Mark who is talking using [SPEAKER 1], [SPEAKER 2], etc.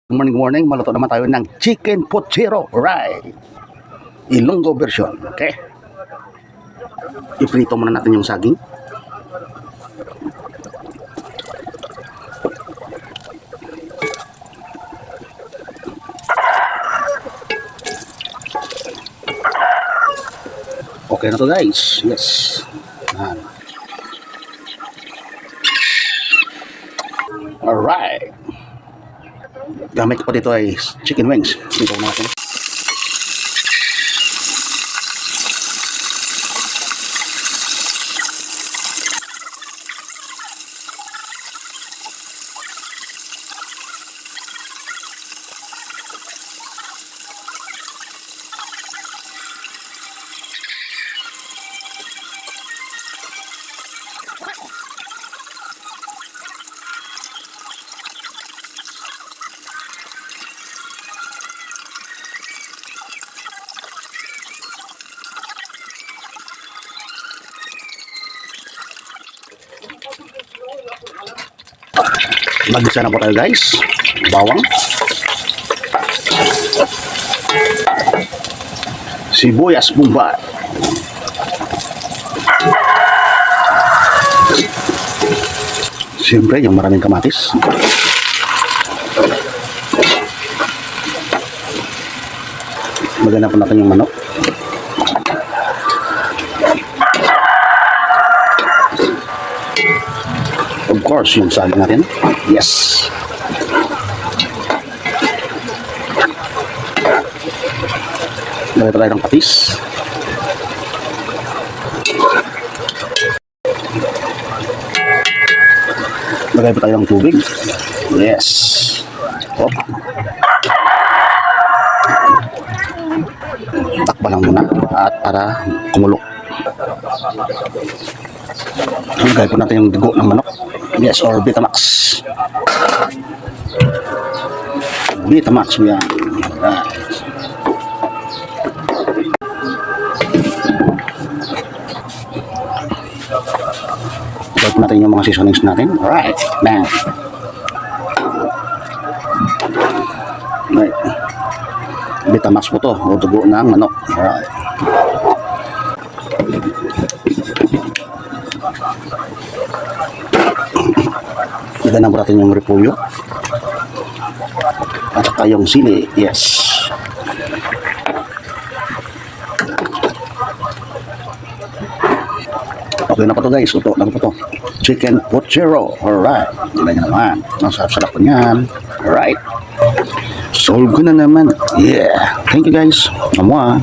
[SPEAKER 1] Good morning. Maluto naman tayo ng chicken pochero. Right. Ilonggo version. Okay. Iprito muna natin yung saging. Okay na to guys. Yes. Alright. Gamit ko dito ay chicken wings. Dito natin. Mag-isa na po tayo guys. Bawang, sibuyas bombay, siyempre yung maraming kamatis, maganda po natin yung manok, of course yung saging natin. Yes. Lagay tayo ng patis. Lagay pa tayo ng tubig. Yes. Oh. Takpa lang muna at para kumulo. Lagay po natin yung dugo ng manok. Yes, or Betamax. Betamax yan. Right. Lagay po natin yung mga seasonings natin. Alright. Bang. Right. Betamax po to. O dugo ng manok. Alright. Iganan po natin yung repolyo at saka yung sili. Yes. Okay na po to guys. Ito lang po to. Chicken pochero. Alright. Diba nyo naman. Ang sarap-sarap po niyan. Alright. Solve ko na naman. Yeah. Thank you guys. Amwa.